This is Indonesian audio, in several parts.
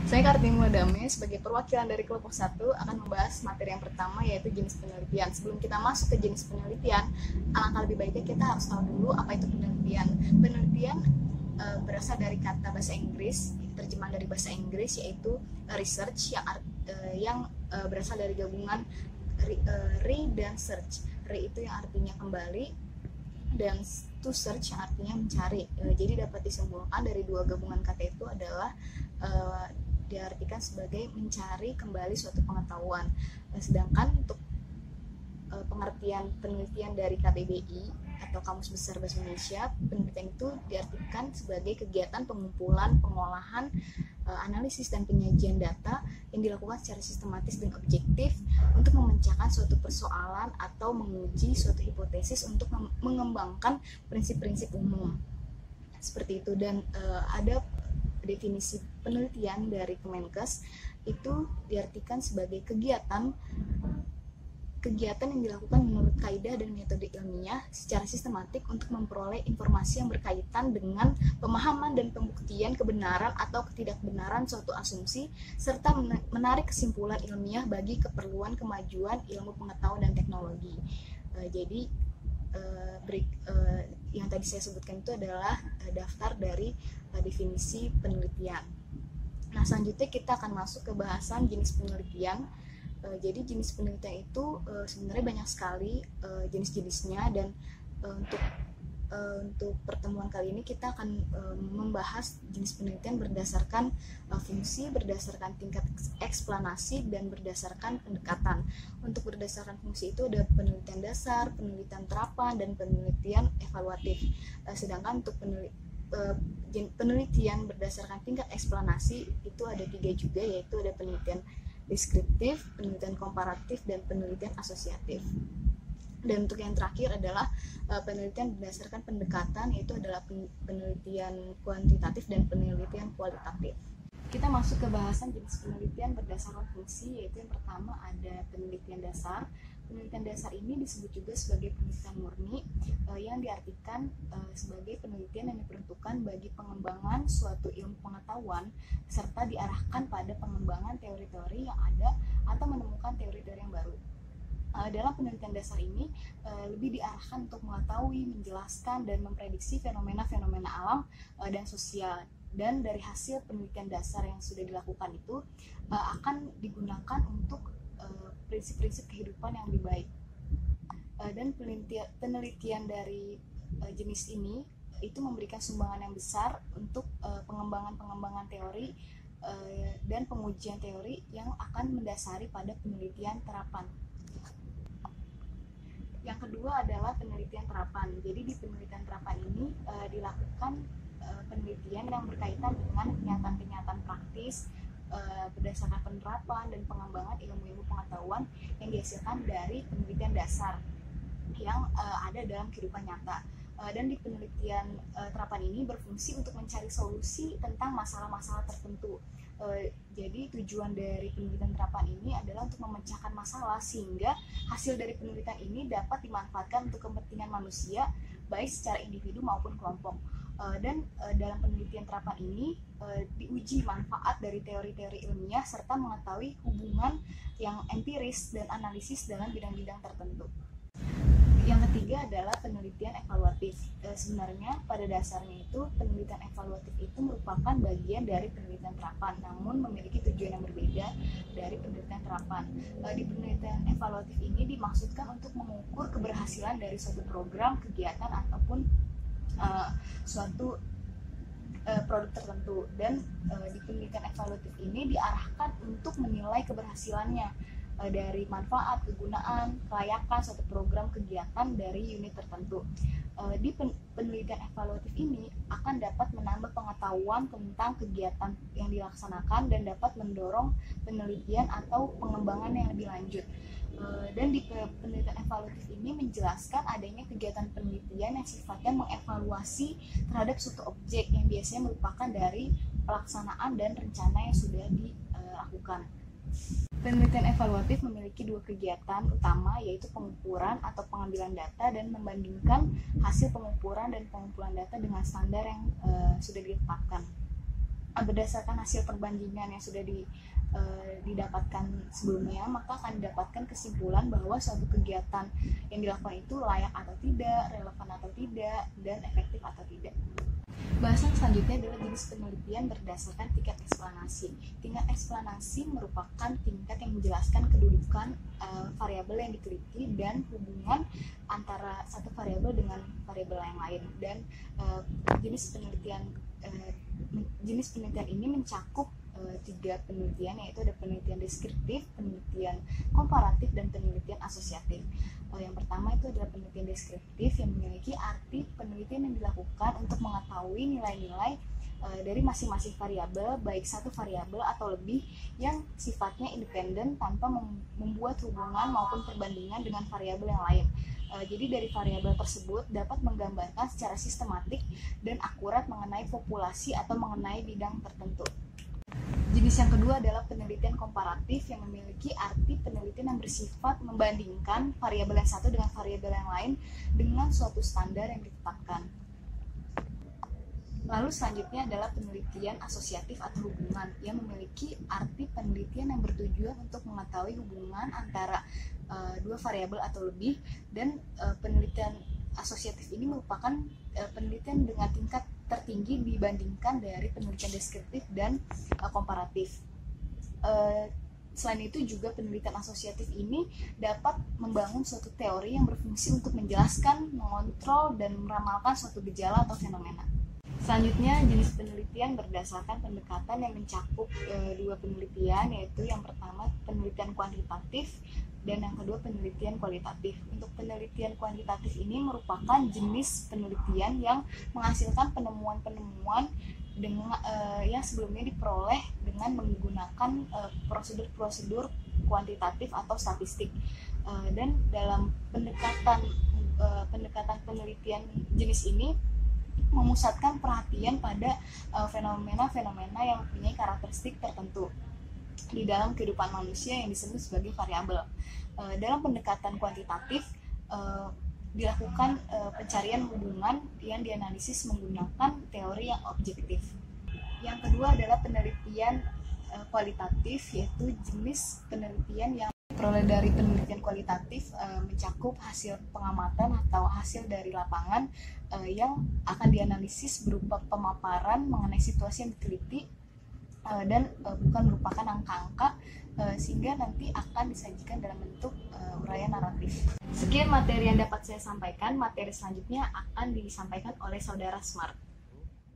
Saya Kartini Madame sebagai perwakilan dari kelompok 1 akan membahas materi yang pertama, yaitu jenis penelitian. Sebelum kita masuk ke jenis penelitian, alangkah lebih baiknya kita harus tahu dulu apa itu penelitian. Penelitian berasal dari kata bahasa Inggris, terjemahan dari bahasa Inggris yaitu research yang berasal dari gabungan re dan search. Re itu yang artinya kembali, dan to search yang artinya mencari. Jadi dapat disimpulkan dari dua gabungan kata itu adalah diartikan sebagai mencari kembali suatu pengetahuan. Sedangkan untuk pengertian penelitian dari KBBI atau Kamus Besar Bahasa Indonesia, penelitian itu diartikan sebagai kegiatan pengumpulan, pengolahan, analisis dan penyajian data yang dilakukan secara sistematis dan objektif untuk memecahkan suatu persoalan atau menguji suatu hipotesis untuk mengembangkan prinsip-prinsip umum. Seperti itu. Dan ada definisi penelitian dari Kemenkes, itu diartikan sebagai kegiatan yang dilakukan menurut kaidah dan metode ilmiah secara sistematik untuk memperoleh informasi yang berkaitan dengan pemahaman dan pembuktian kebenaran atau ketidakbenaran suatu asumsi, serta menarik kesimpulan ilmiah bagi keperluan kemajuan ilmu pengetahuan dan teknologi. Jadi yang tadi saya sebutkan itu adalah daftar dari definisi penelitian. Nah, selanjutnya kita akan masuk ke bahasan jenis penelitian. Jadi jenis penelitian itu sebenarnya banyak sekali jenis-jenisnya, dan untuk pertemuan kali ini kita akan membahas jenis penelitian berdasarkan fungsi, berdasarkan tingkat eksplanasi, dan berdasarkan pendekatan. Untuk berdasarkan fungsi itu ada penelitian dasar, penelitian terapan, dan penelitian evaluatif. Sedangkan untuk penelitian berdasarkan tingkat eksplanasi itu ada 3 juga, yaitu ada penelitian deskriptif, penelitian komparatif, dan penelitian asosiatif. Dan untuk yang terakhir adalah penelitian berdasarkan pendekatan, yaitu adalah penelitian kuantitatif dan penelitian kualitatif. Kita masuk ke bahasan jenis penelitian berdasarkan fungsi, yaitu yang pertama ada penelitian dasar. Penelitian dasar ini disebut juga sebagai penelitian murni, yang diartikan sebagai penelitian yang diperuntukkan bagi pengembangan suatu ilmu pengetahuan serta diarahkan pada pengembangan teori-teori yang ada atau menemukan teori-teori yang baru. Dalam penelitian dasar ini lebih diarahkan untuk mengetahui, menjelaskan, dan memprediksi fenomena-fenomena alam dan sosial. Dan dari hasil penelitian dasar yang sudah dilakukan itu akan digunakan untuk prinsip-prinsip kehidupan yang lebih baik. Dan penelitian dari jenis ini itu memberikan sumbangan yang besar untuk pengembangan teori dan pengujian teori yang akan mendasari pada penelitian terapan. Yang kedua adalah penelitian terapan. Jadi di penelitian terapan ini dilakukan penelitian yang berkaitan dengan kenyataan-kenyataan praktis berdasarkan penerapan dan pengembangan ilmu-ilmu pengetahuan yang dihasilkan dari penelitian dasar yang ada dalam kehidupan nyata. Dan di penelitian terapan ini berfungsi untuk mencari solusi tentang masalah-masalah tertentu. Jadi tujuan dari penelitian terapan ini adalah untuk memecahkan masalah sehingga hasil dari penelitian ini dapat dimanfaatkan untuk kepentingan manusia, baik secara individu maupun kelompok. Dan dalam penelitian terapan ini diuji manfaat dari teori-teori ilmiah serta mengetahui hubungan yang empiris dan analisis dalam bidang-bidang tertentu. Yang ketiga adalah penelitian evaluatif. Sebenarnya pada dasarnya itu penelitian evaluatif itu merupakan bagian dari penelitian terapan, namun memiliki tujuan yang berbeda dari penelitian terapan. Di penelitian evaluatif ini dimaksudkan untuk mengukur keberhasilan dari suatu program, kegiatan, ataupun suatu produk tertentu. Dan di penelitian evaluatif ini diarahkan untuk menilai keberhasilannya dari manfaat, kegunaan, kelayakan suatu program kegiatan dari unit tertentu. Di penelitian evaluatif ini akan dapat menambah pengetahuan tentang kegiatan yang dilaksanakan dan dapat mendorong penelitian atau pengembangan yang lebih lanjut. Dan di penelitian evaluatif ini menjelaskan adanya kegiatan penelitian yang sifatnya mengevaluasi terhadap suatu objek yang biasanya merupakan dari pelaksanaan dan rencana yang sudah dilakukan. Penelitian evaluatif memiliki 2 kegiatan utama, yaitu pengukuran atau pengambilan data dan membandingkan hasil pengukuran dan pengumpulan data dengan standar yang sudah ditetapkan. berdasarkan hasil perbandingan yang sudah didapatkan sebelumnya, maka akan didapatkan kesimpulan bahwa suatu kegiatan yang dilakukan itu layak atau tidak, relevan atau tidak, dan efektif atau tidak. Bahasan selanjutnya adalah jenis penelitian berdasarkan tingkat eksplanasi. Tingkat eksplanasi merupakan tingkat yang menjelaskan kedudukan variabel yang diteliti dan hubungan antara satu variabel dengan variabel yang lain. Dan jenis penelitian ini mencakup tiga penelitian, yaitu ada penelitian deskriptif, penelitian komparatif, dan penelitian asosiatif. Yang pertama itu adalah penelitian deskriptif yang memiliki arti penelitian yang dilakukan untuk mengetahui nilai-nilai dari masing-masing variabel, baik satu variabel atau lebih, yang sifatnya independen tanpa membuat hubungan maupun perbandingan dengan variabel yang lain. Jadi dari variabel tersebut dapat menggambarkan secara sistematik dan akurat mengenai populasi atau mengenai bidang tertentu. Jenis yang kedua adalah penelitian komparatif yang memiliki arti penelitian yang bersifat membandingkan variabel yang satu dengan variabel yang lain dengan suatu standar yang ditetapkan. Lalu selanjutnya adalah penelitian asosiatif atau hubungan yang memiliki arti penelitian yang bertujuan untuk mengetahui hubungan antara dua variabel atau lebih, dan penelitian asosiatif ini merupakan penelitian dengan tingkat tertinggi dibandingkan dari penelitian deskriptif dan komparatif. Selain itu juga penelitian asosiatif ini dapat membangun suatu teori yang berfungsi untuk menjelaskan, mengontrol, dan meramalkan suatu gejala atau fenomena. Selanjutnya jenis penelitian berdasarkan pendekatan yang mencakup dua penelitian, yaitu yang pertama penelitian kuantitatif dan yang kedua penelitian kualitatif. Untuk penelitian kuantitatif ini merupakan jenis penelitian yang menghasilkan penemuan-penemuan dengan yang sebelumnya diperoleh dengan menggunakan prosedur-prosedur kuantitatif atau statistik. Dan dalam pendekatan penelitian jenis ini memusatkan perhatian pada fenomena-fenomena yang mempunyai karakteristik tertentu di dalam kehidupan manusia yang disebut sebagai variabel. Dalam pendekatan kuantitatif dilakukan pencarian hubungan yang dianalisis menggunakan teori yang objektif. Yang kedua adalah penelitian kualitatif, yaitu jenis penelitian yang diperoleh dari penelitian kualitatif mencakup hasil pengamatan atau hasil dari lapangan yang akan dianalisis berupa pemaparan mengenai situasi yang diteliti dan bukan merupakan angka-angka, sehingga nanti akan disajikan dalam bentuk uraian naratif. Sekian materi yang dapat saya sampaikan. Materi selanjutnya akan disampaikan oleh Saudara Smart.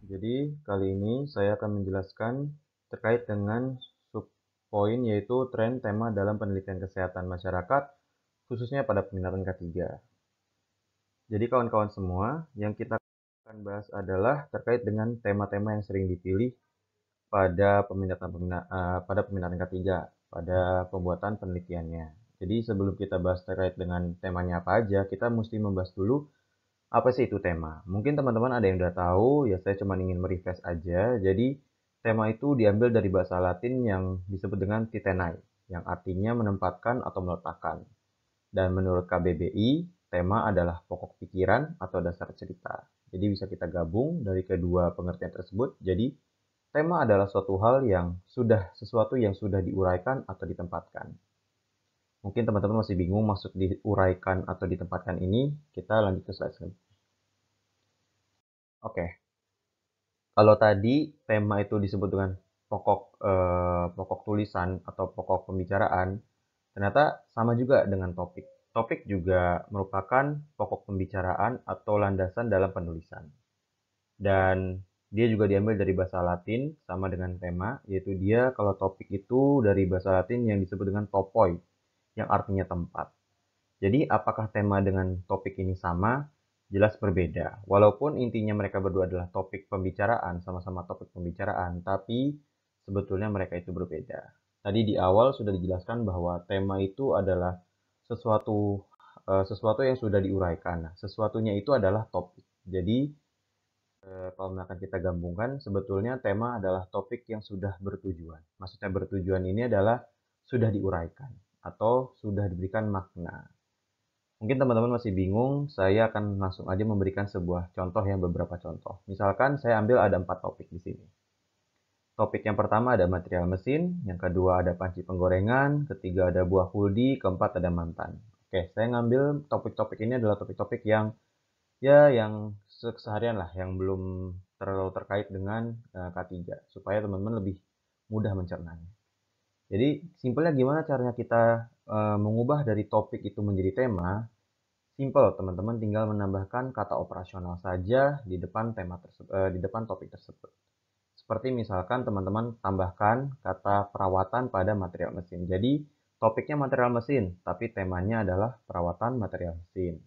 Jadi kali ini saya akan menjelaskan terkait dengan subpoin, yaitu tren tema dalam penelitian kesehatan masyarakat, khususnya pada peminatan K3. Jadi kawan-kawan semua, yang kita akan bahas adalah terkait dengan tema-tema yang sering dipilih pada peminatan K3, pada pembuatan penelitiannya. Jadi sebelum kita bahas terkait dengan temanya apa aja, kita mesti membahas dulu apa sih itu tema. Mungkin teman-teman ada yang udah tahu, ya saya cuma ingin merefresh aja. Jadi tema itu diambil dari bahasa Latin yang disebut dengan titenai, yang artinya menempatkan atau meletakkan. Dan menurut KBBI, tema adalah pokok pikiran atau dasar cerita. Jadi bisa kita gabung dari kedua pengertian tersebut. Jadi tema adalah sesuatu yang sudah diuraikan atau ditempatkan. Mungkin teman-teman masih bingung maksud diuraikan atau ditempatkan ini. Kita lanjut ke slide selanjutnya. Oke. Kalau tadi tema itu disebut dengan pokok tulisan atau pokok pembicaraan, ternyata sama juga dengan topik. Topik juga merupakan pokok pembicaraan atau landasan dalam penulisan. Dan dia juga diambil dari bahasa Latin sama dengan tema, yaitu dia kalau topik itu dari bahasa Latin yang disebut dengan topoi, yang artinya tempat. Jadi apakah tema dengan topik ini sama? Jelas berbeda. Walaupun intinya mereka berdua adalah topik pembicaraan, sama-sama topik pembicaraan, tapi sebetulnya mereka itu berbeda. Tadi di awal sudah dijelaskan bahwa tema itu adalah sesuatu yang sudah diuraikan. Nah, sesuatunya itu adalah topik. Jadi kalau misalkan kita gabungkan, sebetulnya tema adalah topik yang sudah bertujuan. Maksudnya bertujuan ini adalah sudah diuraikan atau sudah diberikan makna. Mungkin teman-teman masih bingung, saya akan langsung aja memberikan sebuah contoh, beberapa contoh. Misalkan saya ambil ada 4 topik di sini. Topik yang pertama ada material mesin, yang kedua ada panci penggorengan, ketiga ada buah kuldi, keempat ada mantan. Oke, saya ngambil topik-topik ini adalah topik-topik yang yang keseharian lah, yang belum terlalu terkait dengan K3, supaya teman-teman lebih mudah mencernanya. Jadi, simpelnya gimana caranya kita mengubah dari topik itu menjadi tema? Simple, teman-teman tinggal menambahkan kata operasional saja di depan di depan topik tersebut. Seperti misalkan teman-teman tambahkan kata perawatan pada material mesin. Jadi, topiknya material mesin, tapi temanya adalah perawatan material mesin.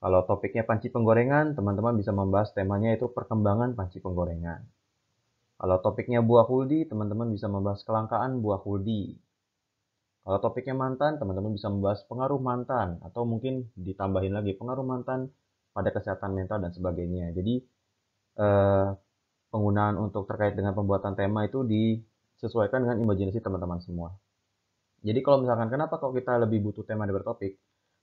Kalau topiknya panci penggorengan, teman-teman bisa membahas temanya itu perkembangan panci penggorengan. Kalau topiknya buah kuldi, teman-teman bisa membahas kelangkaan buah kuldi. Kalau topiknya mantan, teman-teman bisa membahas pengaruh mantan, atau mungkin ditambahin lagi pengaruh mantan pada kesehatan mental dan sebagainya. Jadi, eh, penggunaan untuk terkait dengan pembuatan tema itu disesuaikan dengan imajinasi teman-teman semua. Jadi kalau misalkan kenapa kok kita lebih butuh tema daripada topik?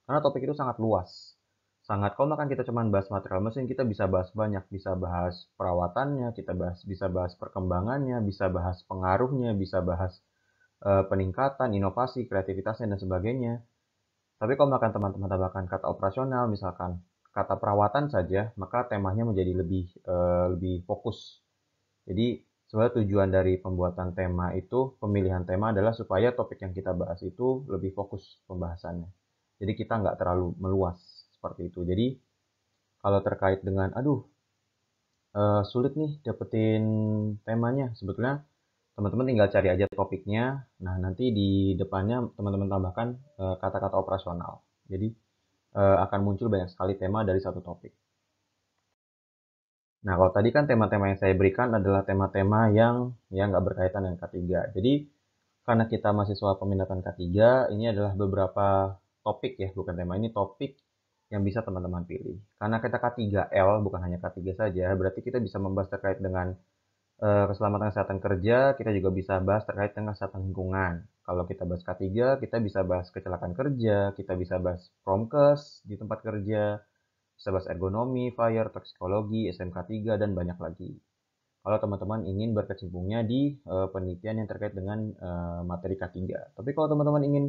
Karena topik itu sangat luas. Kalau misalkan kita cuma bahas material mesin, kita bisa bahas banyak, bisa bahas perawatannya, bisa bahas perkembangannya, bisa bahas pengaruhnya, bisa bahas peningkatan, inovasi, kreativitasnya dan sebagainya. Tapi kalau misalkan teman-teman tambahkan kata operasional, misalkan kata perawatan saja, maka temanya menjadi lebih fokus. Jadi sebenarnya tujuan dari pembuatan tema itu, pemilihan tema adalah supaya topik yang kita bahas itu lebih fokus pembahasannya. Jadi kita nggak terlalu meluas seperti itu. Jadi kalau terkait dengan, sulit nih dapetin temanya, sebetulnya teman-teman tinggal cari aja topiknya. Nah nanti di depannya teman-teman tambahkan kata-kata operasional. Jadi akan muncul banyak sekali tema dari satu topik. Nah, kalau tadi kan tema-tema yang saya berikan adalah tema-tema yang nggak berkaitan dengan K3. Jadi, karena kita mahasiswa peminatan K3, ini adalah beberapa topik ya, bukan tema, ini topik yang bisa teman-teman pilih. Karena kita K3L, bukan hanya K3 saja, berarti kita bisa membahas terkait dengan keselamatan kesehatan kerja, kita juga bisa bahas terkait dengan kesehatan lingkungan. Kalau kita bahas K3, kita bisa bahas kecelakaan kerja, kita bisa bahas promkes di tempat kerja, bisa bahas ergonomi, fire, toksikologi, SMK 3, dan banyak lagi. Kalau teman-teman ingin berkecimpungnya di penelitian yang terkait dengan materi K3. Tapi kalau teman-teman ingin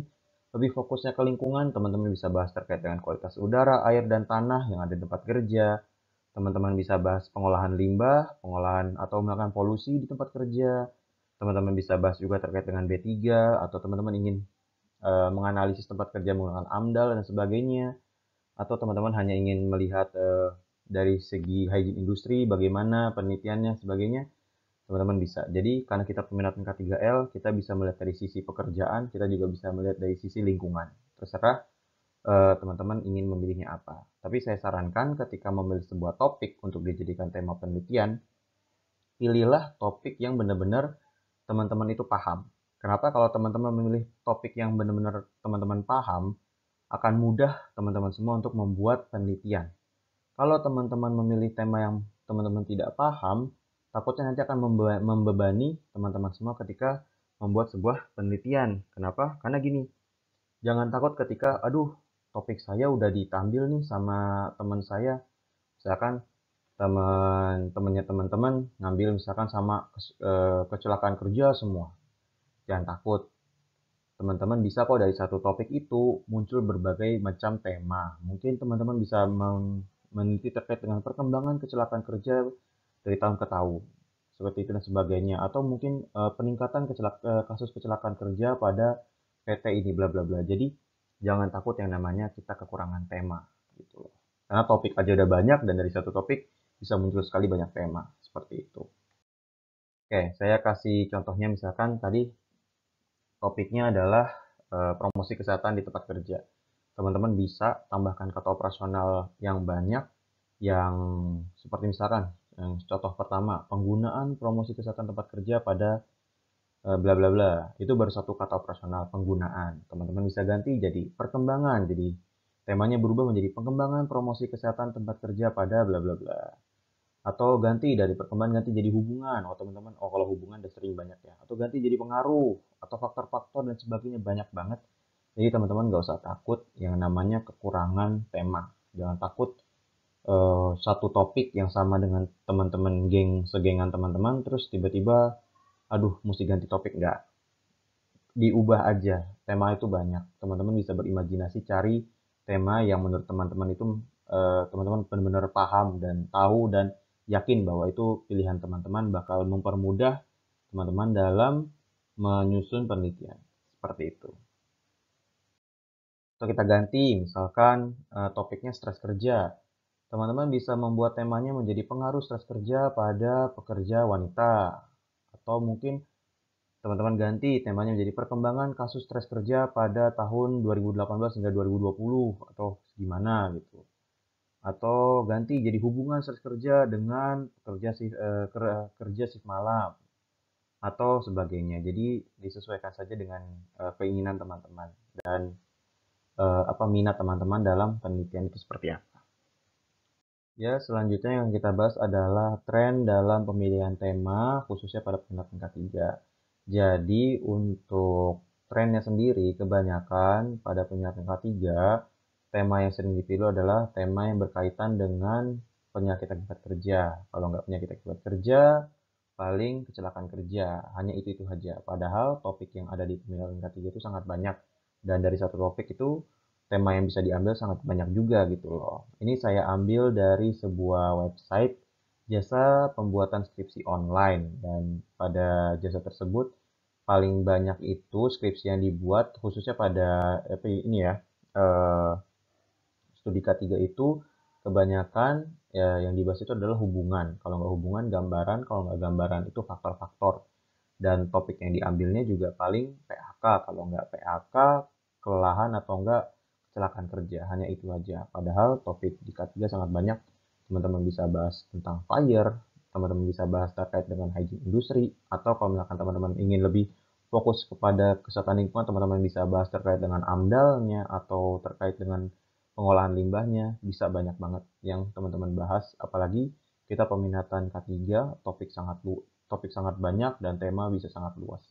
lebih fokusnya ke lingkungan, teman-teman bisa bahas terkait dengan kualitas udara, air, dan tanah yang ada di tempat kerja. Teman-teman bisa bahas pengolahan limbah, pengolahan atau melakukan polusi di tempat kerja. Teman-teman bisa bahas juga terkait dengan B3, atau teman-teman ingin menganalisis tempat kerja menggunakan AMDAL dan sebagainya, atau teman-teman hanya ingin melihat dari segi hygiene industri, bagaimana penelitiannya, sebagainya, teman-teman bisa. Jadi, karena kita peminatan K3L, kita bisa melihat dari sisi pekerjaan, kita juga bisa melihat dari sisi lingkungan. Terserah teman-teman ingin memilihnya apa. Tapi saya sarankan ketika memilih sebuah topik untuk dijadikan tema penelitian, pilihlah topik yang benar-benar teman-teman itu paham. Kenapa? Kalau teman-teman memilih topik yang benar-benar teman-teman paham, akan mudah teman-teman semua untuk membuat penelitian. Kalau teman-teman memilih tema yang teman-teman tidak paham, takutnya nanti akan membebani teman-teman semua ketika membuat sebuah penelitian. Kenapa? Karena gini, jangan takut ketika, topik saya udah diambil nih sama teman saya. Misalkan teman-temannya teman-teman ngambil misalkan sama kecelakaan kerja semua. Jangan takut. Teman-teman bisa kok dari satu topik itu muncul berbagai macam tema. Mungkin teman-teman bisa meneliti terkait dengan perkembangan kecelakaan kerja dari tahun ke tahun. Seperti itu dan sebagainya. Atau mungkin peningkatan kasus kecelakaan kerja pada PT ini bla bla bla. Jadi jangan takut yang namanya kita kekurangan tema gitu loh. Karena topik aja udah banyak dan dari satu topik bisa muncul sekali banyak tema seperti itu. Oke, saya kasih contohnya misalkan tadi topiknya adalah promosi kesehatan di tempat kerja. Teman-teman bisa tambahkan kata operasional yang banyak, yang seperti misalkan yang contoh pertama, penggunaan promosi kesehatan tempat kerja pada bla bla bla. Itu baru satu kata operasional, penggunaan. Teman-teman bisa ganti jadi perkembangan. Jadi temanya berubah menjadi pengembangan promosi kesehatan tempat kerja pada bla bla bla. Atau ganti dari perkembangan ganti jadi hubungan. Oh teman-teman, kalau hubungan udah sering banyak ya. Atau ganti jadi pengaruh atau faktor-faktor dan sebagainya, banyak banget. Jadi teman-teman gak usah takut yang namanya kekurangan tema. Jangan takut satu topik yang sama dengan teman-teman segengan teman-teman terus tiba-tiba aduh mesti ganti topik, nggak. Diubah aja, tema itu banyak. Teman-teman bisa berimajinasi cari tema yang menurut teman-teman itu teman-teman benar-benar paham dan tahu dan yakin bahwa itu pilihan teman-teman bakal mempermudah teman-teman dalam menyusun penelitian. Seperti itu. Atau kita ganti, misalkan topiknya stres kerja. Teman-teman bisa membuat temanya menjadi pengaruh stres kerja pada pekerja wanita. Atau mungkin teman-teman ganti temanya menjadi perkembangan kasus stres kerja pada tahun 2018 hingga 2020 atau gimana gitu. Atau ganti jadi hubungan stres kerja dengan kerja shift malam atau sebagainya. Jadi disesuaikan saja dengan keinginan teman-teman dan minat teman-teman dalam penelitian itu seperti apa. Ya, selanjutnya yang kita bahas adalah tren dalam pemilihan tema khususnya pada penelitian K3. Jadi untuk trennya sendiri kebanyakan pada penelitian K3 tema yang sering dipilih adalah tema yang berkaitan dengan penyakit akibat kerja. Kalau nggak penyakit akibat kerja, paling kecelakaan kerja. Hanya itu saja. Padahal topik yang ada di penelitian K3 itu sangat banyak. Dan dari satu topik itu tema yang bisa diambil sangat banyak juga gitu loh. Ini saya ambil dari sebuah website jasa pembuatan skripsi online, dan pada jasa tersebut paling banyak itu skripsi yang dibuat khususnya pada studi K3 itu kebanyakan ya, yang dibahas itu adalah hubungan. Kalau nggak hubungan, gambaran. Kalau nggak gambaran, itu faktor-faktor. Dan topik yang diambilnya juga paling PHK. Kalau nggak PHK, kelelahan atau nggak kecelakaan kerja. Hanya itu aja. Padahal topik di K3 sangat banyak. Teman-teman bisa bahas tentang fire, teman-teman bisa bahas terkait dengan hygiene industri, atau kalau misalkan teman-teman ingin lebih fokus kepada kesehatan lingkungan, teman-teman bisa bahas terkait dengan AMDAL-nya atau terkait dengan pengolahan limbahnya. Bisa banyak banget yang teman-teman bahas, apalagi kita peminatan K3, topik sangat banyak dan tema bisa sangat luas.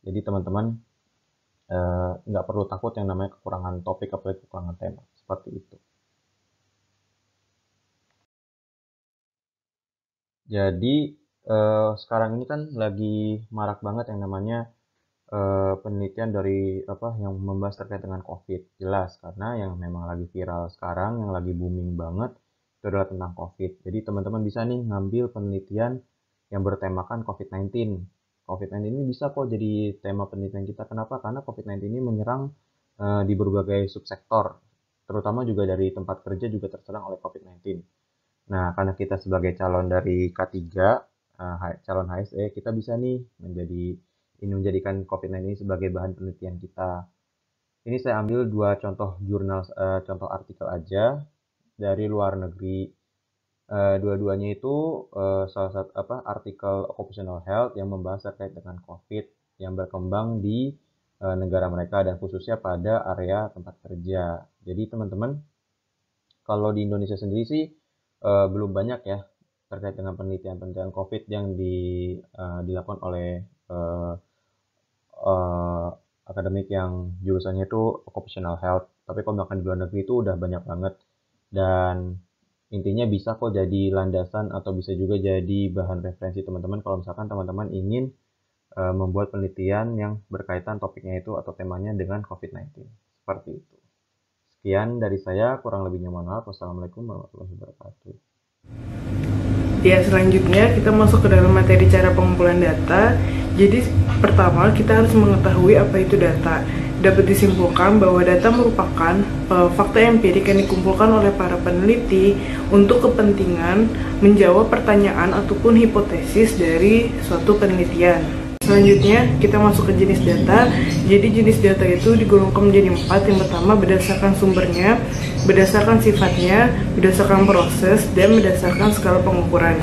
Jadi teman-teman nggak perlu takut yang namanya kekurangan topik apalagi kekurangan tema, seperti itu. Jadi sekarang ini kan lagi marak banget yang namanya penelitian dari yang membahas terkait dengan COVID. Jelas, karena yang memang lagi viral sekarang, yang lagi booming banget, itu adalah tentang COVID. Jadi teman-teman bisa nih ngambil penelitian yang bertemakan COVID-19. COVID-19 ini bisa kok jadi tema penelitian kita. Kenapa? Karena COVID-19 ini menyerang di berbagai subsektor, terutama juga dari tempat kerja juga terserang oleh COVID-19. Nah, karena kita sebagai calon dari K3, calon HSE, kita bisa nih menjadikan COVID-19 ini sebagai bahan penelitian kita. Ini saya ambil dua contoh contoh artikel aja dari luar negeri. Dua-duanya itu salah satu artikel occupational health yang membahas terkait dengan COVID yang berkembang di negara mereka dan khususnya pada area tempat kerja. Jadi teman-teman, kalau di Indonesia sendiri sih belum banyak ya terkait dengan penelitian COVID yang dilakukan oleh akademik yang jurusannya itu occupational health. Tapi kalau misalkan di luar negeri itu udah banyak banget, dan intinya bisa kok jadi landasan atau bisa juga jadi bahan referensi teman-teman kalau misalkan teman-teman ingin membuat penelitian yang berkaitan topiknya itu atau temanya dengan COVID-19. Seperti itu. Sekian dari saya, kurang lebihnya mohon maaf. Wassalamualaikum warahmatullahi wabarakatuh. Ya, selanjutnya kita masuk ke dalam materi cara pengumpulan data. Jadi pertama kita harus mengetahui apa itu data. Dapat disimpulkan bahwa data merupakan fakta empirik yang dikumpulkan oleh para peneliti untuk kepentingan menjawab pertanyaan ataupun hipotesis dari suatu penelitian. Selanjutnya kita masuk ke jenis data. Jadi jenis data itu digolongkan menjadi 4. Yang pertama berdasarkan sumbernya, berdasarkan sifatnya, berdasarkan proses, dan berdasarkan skala pengukuran.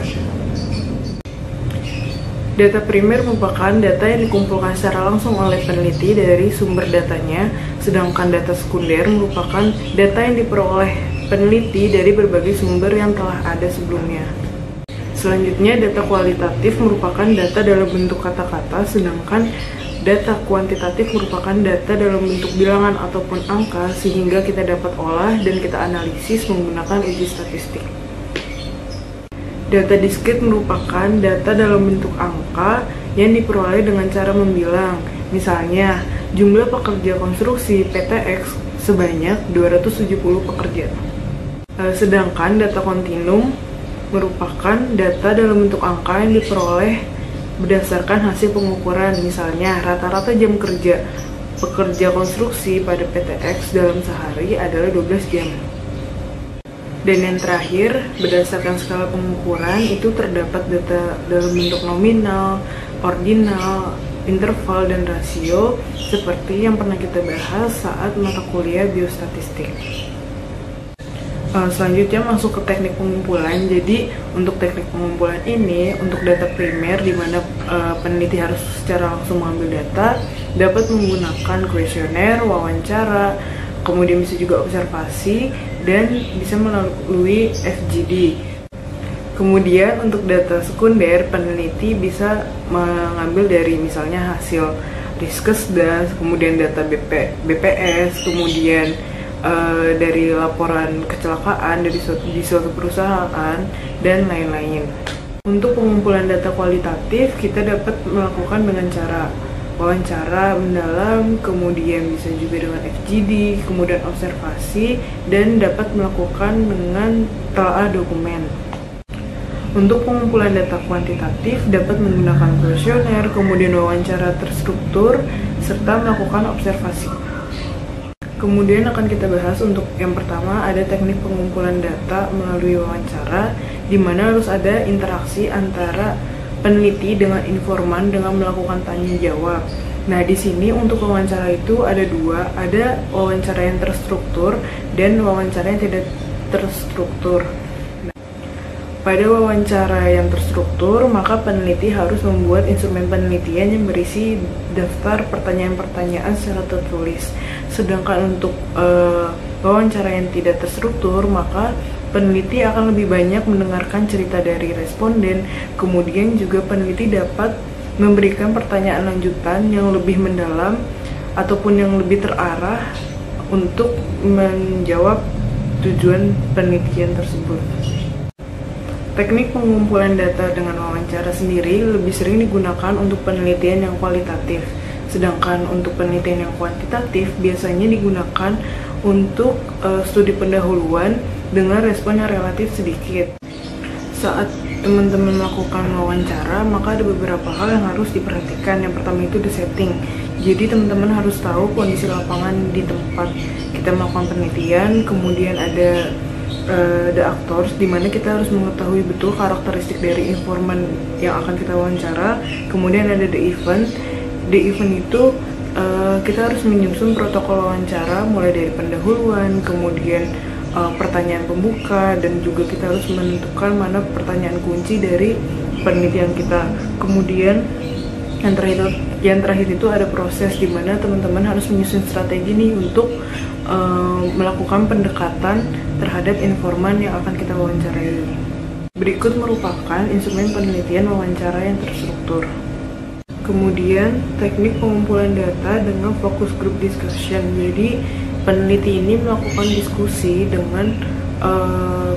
Data primer merupakan data yang dikumpulkan secara langsung oleh peneliti dari sumber datanya, sedangkan data sekunder merupakan data yang diperoleh peneliti dari berbagai sumber yang telah ada sebelumnya. Selanjutnya, data kualitatif merupakan data dalam bentuk kata-kata, sedangkan data kuantitatif merupakan data dalam bentuk bilangan ataupun angka, sehingga kita dapat olah dan kita analisis menggunakan uji statistik. Data diskrit merupakan data dalam bentuk angka yang diperoleh dengan cara membilang. Misalnya, jumlah pekerja konstruksi PTX sebanyak 270 pekerja. Sedangkan data kontinum merupakan data dalam bentuk angka yang diperoleh berdasarkan hasil pengukuran. Misalnya, rata-rata jam kerja pekerja konstruksi pada PTX dalam sehari adalah 12 jam. Dan yang terakhir, berdasarkan skala pengukuran itu terdapat data dalam bentuk nominal, ordinal, interval, dan rasio seperti yang pernah kita bahas saat mata kuliah biostatistik. Selanjutnya masuk ke teknik pengumpulan. Jadi untuk teknik pengumpulan ini untuk data primer di mana peneliti harus secara langsung mengambil data, dapat menggunakan kuesioner, wawancara, kemudian bisa juga observasi dan bisa melalui FGD. Kemudian untuk data sekunder, peneliti bisa mengambil dari misalnya hasil Riskesdas, kemudian data BPS, kemudian dari laporan kecelakaan di suatu perusahaan, dan lain-lain. Untuk pengumpulan data kualitatif, kita dapat melakukan dengan cara wawancara mendalam, kemudian bisa juga dengan FGD, kemudian observasi, dan dapat melakukan dengan telaah dokumen. Untuk pengumpulan data kuantitatif dapat menggunakan kuesioner, kemudian wawancara terstruktur, serta melakukan observasi. Kemudian akan kita bahas untuk yang pertama ada teknik pengumpulan data melalui wawancara, di mana harus ada interaksi antara peneliti dengan informan dengan melakukan tanya jawab. Nah, di sini untuk wawancara itu ada dua, ada wawancara yang terstruktur dan wawancara yang tidak terstruktur. Pada wawancara yang terstruktur, maka peneliti harus membuat instrumen penelitian yang berisi daftar pertanyaan-pertanyaan secara tertulis. Sedangkan untuk wawancara yang tidak terstruktur, maka peneliti akan lebih banyak mendengarkan cerita dari responden. Kemudian juga peneliti dapat memberikan pertanyaan lanjutan yang lebih mendalam ataupun yang lebih terarah untuk menjawab tujuan penelitian tersebut. Teknik pengumpulan data dengan wawancara sendiri lebih sering digunakan untuk penelitian yang kualitatif, sedangkan untuk penelitian yang kuantitatif biasanya digunakan untuk studi pendahuluan dengan respon yang relatif sedikit. Saat teman-teman melakukan wawancara, maka ada beberapa hal yang harus diperhatikan. Yang pertama itu the setting. Jadi teman-teman harus tahu kondisi lapangan di tempat kita melakukan penelitian, kemudian ada the actors, dimana kita harus mengetahui betul karakteristik dari informan yang akan kita wawancara. Kemudian ada the event. The event itu kita harus menyusun protokol wawancara mulai dari pendahuluan, kemudian pertanyaan pembuka, dan juga kita harus menentukan mana pertanyaan kunci dari penelitian kita. Kemudian yang terakhir itu ada proses di mana teman-teman harus menyusun strategi nih untuk melakukan pendekatan terhadap informan yang akan kita wawancarai. Berikut merupakan instrumen penelitian wawancara yang terstruktur. Kemudian teknik pengumpulan data dengan focus group discussion. Jadi peneliti ini melakukan diskusi dengan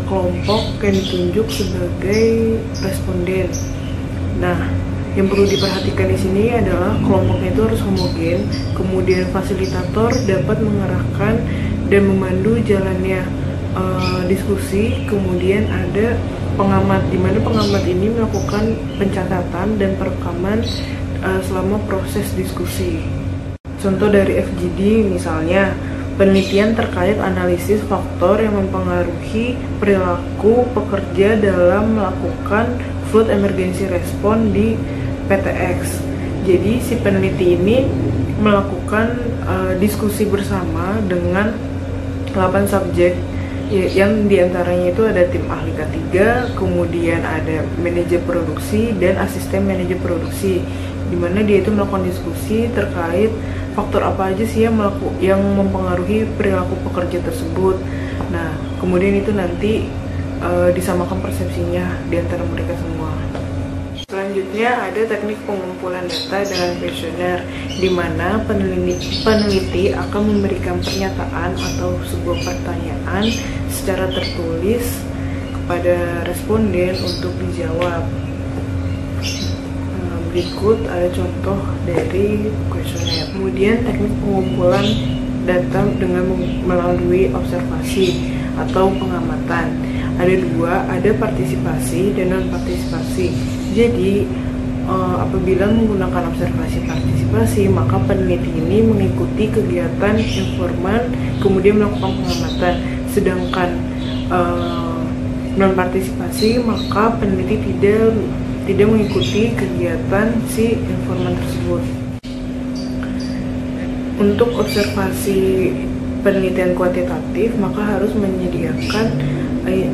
kelompok yang ditunjuk sebagai responden. Nah, yang perlu diperhatikan di sini adalah kelompoknya itu harus homogen, kemudian fasilitator dapat mengarahkan dan memandu jalannya diskusi, kemudian ada pengamat, di mana pengamat ini melakukan pencatatan dan perekaman selama proses diskusi. Contoh dari FGD misalnya, penelitian terkait analisis faktor yang mempengaruhi perilaku pekerja dalam melakukan flood emergency response di PTX. Jadi si peneliti ini melakukan diskusi bersama dengan 8 subjek yang diantaranya itu ada tim ahli K3, kemudian ada manajer produksi dan asisten manajer produksi, dimana dia itu melakukan diskusi terkait faktor apa aja sih yang mempengaruhi perilaku pekerja tersebut. Nah, kemudian itu nanti disamakan persepsinya di antara mereka semua. Selanjutnya ada teknik pengumpulan data dengan kuesioner, di mana peneliti akan memberikan pernyataan atau sebuah pertanyaan secara tertulis kepada responden untuk dijawab. Berikut ada contoh dari kuesioner. Kemudian teknik pengumpulan data dengan melalui observasi atau pengamatan. Ada dua, ada partisipasi dan non partisipasi. Jadi apabila menggunakan observasi partisipasi, maka peneliti ini mengikuti kegiatan informan kemudian melakukan pengamatan. Sedangkan non partisipasi, maka peneliti tidak mengikuti kegiatan si informan tersebut. Untuk observasi penelitian kuantitatif, maka harus menyediakan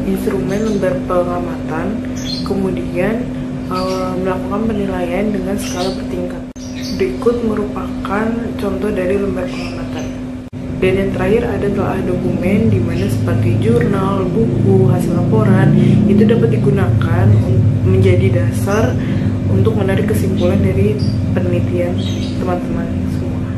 instrumen lembar pengamatan, kemudian melakukan penilaian dengan skala bertingkat. Berikut merupakan contoh dari lembar pengamatan. Dan yang terakhir ada telah dokumen di mana seperti jurnal, buku, hasil laporan itu dapat digunakan menjadi dasar untuk menarik kesimpulan dari penelitian teman-teman semua.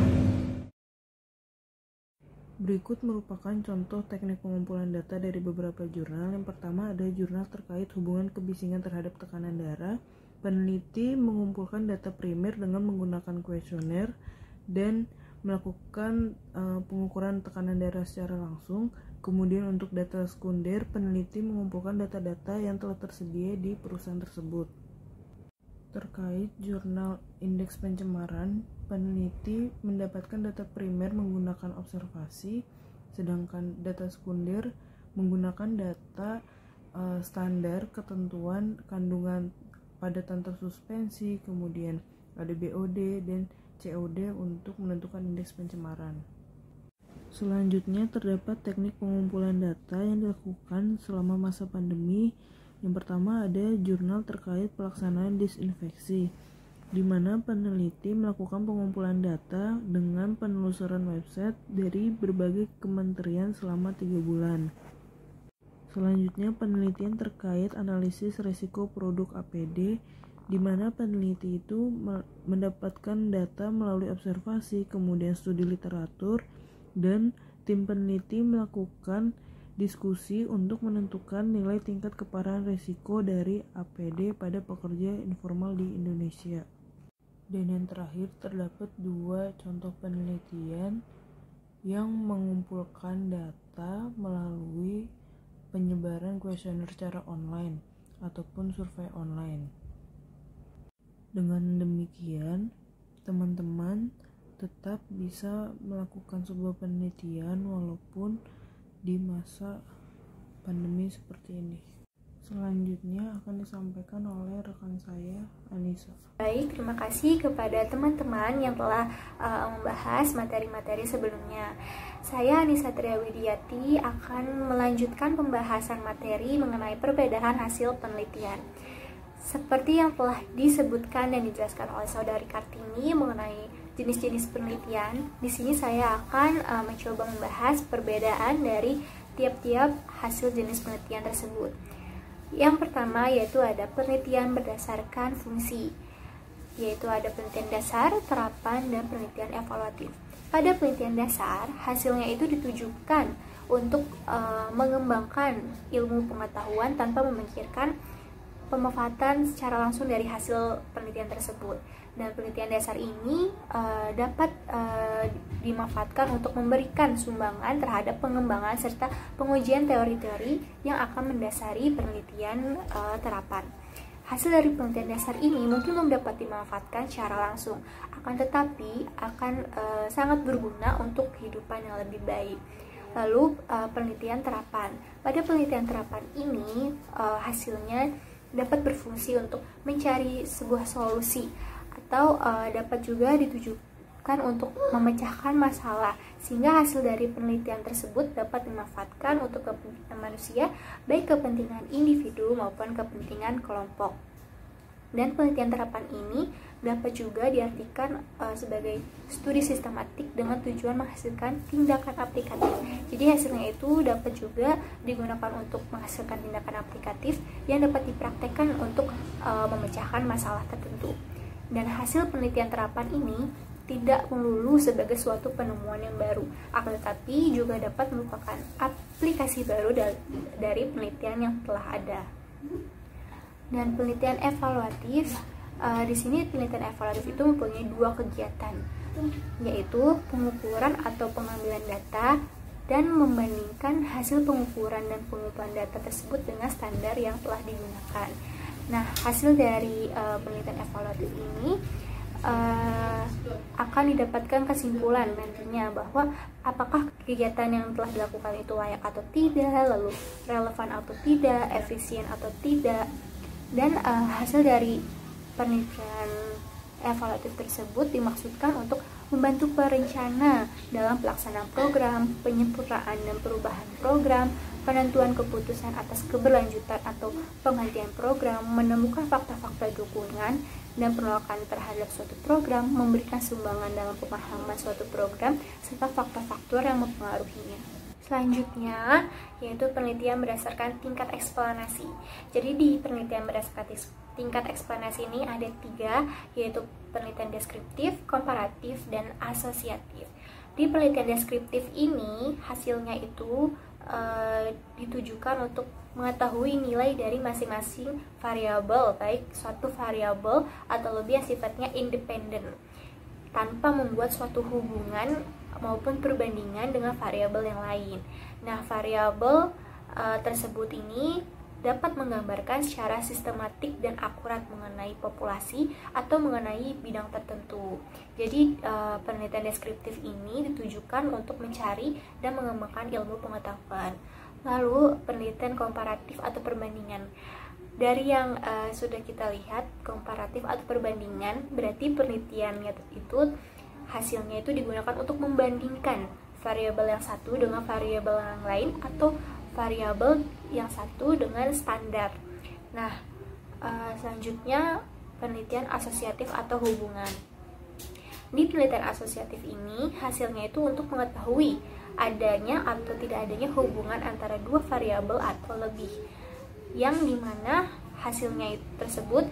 Berikut merupakan contoh teknik pengumpulan data dari beberapa jurnal. Yang pertama ada jurnal terkait hubungan kebisingan terhadap tekanan darah. Peneliti mengumpulkan data primer dengan menggunakan kuesioner dan melakukan pengukuran tekanan darah secara langsung. Kemudian untuk data sekunder, peneliti mengumpulkan data-data yang telah tersedia di perusahaan tersebut. Terkait jurnal indeks pencemaran, peneliti mendapatkan data primer menggunakan observasi, sedangkan data sekunder menggunakan data standar ketentuan kandungan padatan tersuspensi, kemudian ada BOD dan COD untuk menentukan indeks pencemaran. Selanjutnya terdapat teknik pengumpulan data yang dilakukan selama masa pandemi. Yang pertama ada jurnal terkait pelaksanaan disinfeksi, di mana peneliti melakukan pengumpulan data dengan penelusuran website dari berbagai kementerian selama 3 bulan. Selanjutnya penelitian terkait analisis risiko produk APD, di mana peneliti itu mendapatkan data melalui observasi, kemudian studi literatur, dan tim peneliti melakukan diskusi untuk menentukan nilai tingkat keparahan risiko dari APD pada pekerja informal di Indonesia. Dan yang terakhir terdapat 2 contoh penelitian yang mengumpulkan data melalui penyebaran kuesioner secara online ataupun survei online. Dengan demikian, teman-teman tetap bisa melakukan sebuah penelitian walaupun di masa pandemi seperti ini. Selanjutnya akan disampaikan oleh rekan saya, Anissa. Baik, terima kasih kepada teman-teman yang telah membahas materi-materi sebelumnya. Saya Anissa Triawidiati akan melanjutkan pembahasan materi mengenai perbedaan hasil penelitian. Seperti yang telah disebutkan dan dijelaskan oleh Saudari Kartini mengenai jenis-jenis penelitian, di sini saya akan mencoba membahas perbedaan dari tiap-tiap hasil jenis penelitian tersebut. Yang pertama yaitu ada penelitian berdasarkan fungsi, yaitu ada penelitian dasar, terapan, dan penelitian evaluatif. Pada penelitian dasar, hasilnya itu ditujukan untuk mengembangkan ilmu pengetahuan tanpa memikirkan pemanfaatan secara langsung dari hasil penelitian tersebut. Dan penelitian dasar ini dapat dimanfaatkan untuk memberikan sumbangan terhadap pengembangan serta pengujian teori-teori yang akan mendasari penelitian terapan. Hasil dari penelitian dasar ini mungkin belum dapat dimanfaatkan secara langsung, akan tetapi akan sangat berguna untuk kehidupan yang lebih baik. Lalu penelitian terapan. Pada penelitian terapan ini hasilnya dapat berfungsi untuk mencari sebuah solusi atau dapat juga ditujukan untuk memecahkan masalah, sehingga hasil dari penelitian tersebut dapat dimanfaatkan untuk kepentingan manusia, baik kepentingan individu maupun kepentingan kelompok. Dan penelitian terapan ini dapat juga diartikan sebagai studi sistematik dengan tujuan menghasilkan tindakan aplikatif. Jadi hasilnya itu dapat juga digunakan untuk menghasilkan tindakan aplikatif yang dapat dipraktekkan untuk memecahkan masalah tertentu. Dan hasil penelitian terapan ini tidak melulu sebagai suatu penemuan yang baru, akan tetapi juga dapat merupakan aplikasi baru dari penelitian yang telah ada. Dan penelitian evaluatif Di sini penelitian evaluatif itu mempunyai dua kegiatan, yaitu pengukuran atau pengambilan data dan membandingkan hasil pengukuran dan pengumpulan data tersebut dengan standar yang telah digunakan. Nah, hasil dari penelitian evaluatif ini akan didapatkan kesimpulan nantinya bahwa apakah kegiatan yang telah dilakukan itu layak atau tidak, lalu relevan atau tidak, efisien atau tidak. Dan hasil dari penelitian evaluatif tersebut dimaksudkan untuk membantu perencana dalam pelaksanaan program, penyempurnaan dan perubahan program, penentuan keputusan atas keberlanjutan atau penghentian program, menemukan fakta-fakta dukungan dan penolakan terhadap suatu program, memberikan sumbangan dalam pemahaman suatu program, serta faktor-faktor yang mempengaruhinya. Selanjutnya, yaitu penelitian berdasarkan tingkat eksplanasi. Jadi di penelitian berdasarkan tingkat eksplanasi ini ada 3, yaitu penelitian deskriptif, komparatif, dan asosiatif. Di penelitian deskriptif ini, hasilnya itu ditujukan untuk mengetahui nilai dari masing-masing variabel, baik suatu variabel atau lebih yang sifatnya independen, tanpa membuat suatu hubungan maupun perbandingan dengan variabel yang lain. Nah, variabel tersebut ini dapat menggambarkan secara sistematik dan akurat mengenai populasi atau mengenai bidang tertentu. Jadi penelitian deskriptif ini ditujukan untuk mencari dan mengembangkan ilmu pengetahuan. Lalu penelitian komparatif atau perbandingan. Dari yang sudah kita lihat, komparatif atau perbandingan berarti penelitiannya itu hasilnya itu digunakan untuk membandingkan variabel yang satu dengan variabel yang lain atau variabel yang satu dengan standar. Nah, selanjutnya penelitian asosiatif atau hubungan. Di penelitian asosiatif ini hasilnya itu untuk mengetahui adanya atau tidak adanya hubungan antara dua variabel atau lebih, yang dimana hasilnya tersebut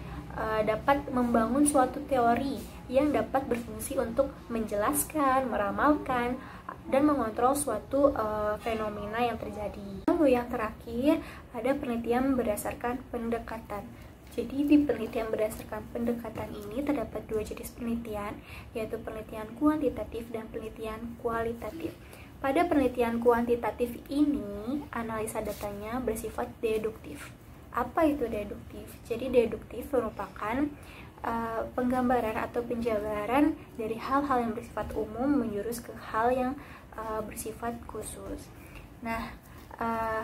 dapat membangun suatu teori yang dapat berfungsi untuk menjelaskan, meramalkan, dan mengontrol suatu fenomena yang terjadi. Lalu yang terakhir, ada penelitian berdasarkan pendekatan. Jadi di penelitian berdasarkan pendekatan ini terdapat 2 jenis penelitian, yaitu penelitian kuantitatif dan penelitian kualitatif. Pada penelitian kuantitatif ini, analisa datanya bersifat deduktif. Apa itu deduktif? Jadi deduktif merupakan penggambaran atau penjabaran dari hal-hal yang bersifat umum menjurus ke hal yang bersifat khusus. Nah,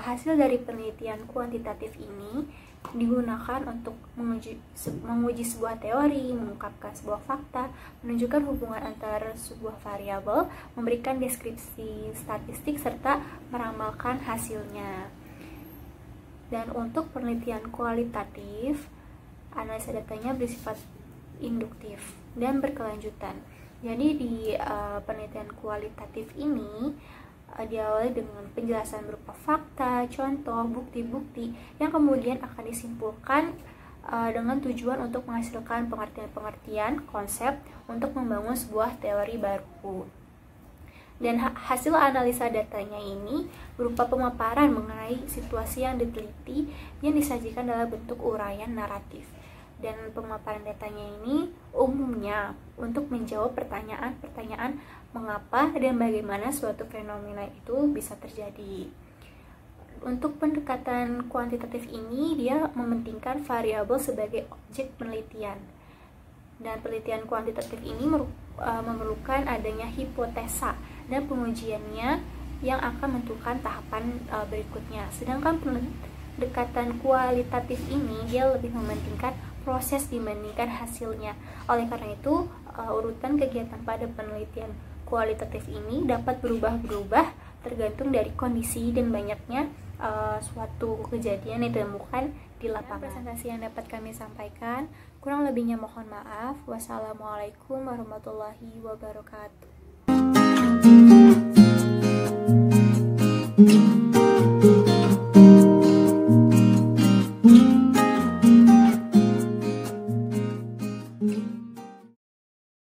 hasil dari penelitian kuantitatif ini digunakan untuk menguji sebuah teori, mengungkapkan sebuah fakta, menunjukkan hubungan antara sebuah variabel, memberikan deskripsi statistik, serta meramalkan hasilnya. Dan untuk penelitian kualitatif, analisa datanya bersifat induktif dan berkelanjutan. Jadi di penelitian kualitatif ini diawali dengan penjelasan berupa fakta, contoh, bukti-bukti yang kemudian akan disimpulkan dengan tujuan untuk menghasilkan pengertian-pengertian konsep untuk membangun sebuah teori baru. Dan hasil analisa datanya ini berupa pemaparan mengenai situasi yang diteliti yang disajikan dalam bentuk uraian naratif. Dan pemaparan datanya ini umumnya untuk menjawab pertanyaan-pertanyaan mengapa dan bagaimana suatu fenomena itu bisa terjadi. Untuk pendekatan kuantitatif ini, dia mementingkan variabel sebagai objek penelitian. Dan penelitian kuantitatif ini memerlukan adanya hipotesa dan pengujiannya yang akan menentukan tahapan berikutnya. Sedangkan pendekatan kualitatif ini dia lebih mementingkan proses dibandingkan hasilnya. Oleh karena itu, urutan kegiatan pada penelitian kualitatif ini dapat berubah-berubah tergantung dari kondisi dan banyaknya suatu kejadian yang ditemukan di lapangan. Presentasi yang dapat kami sampaikan, kurang lebihnya mohon maaf. Wassalamualaikum warahmatullahi wabarakatuh.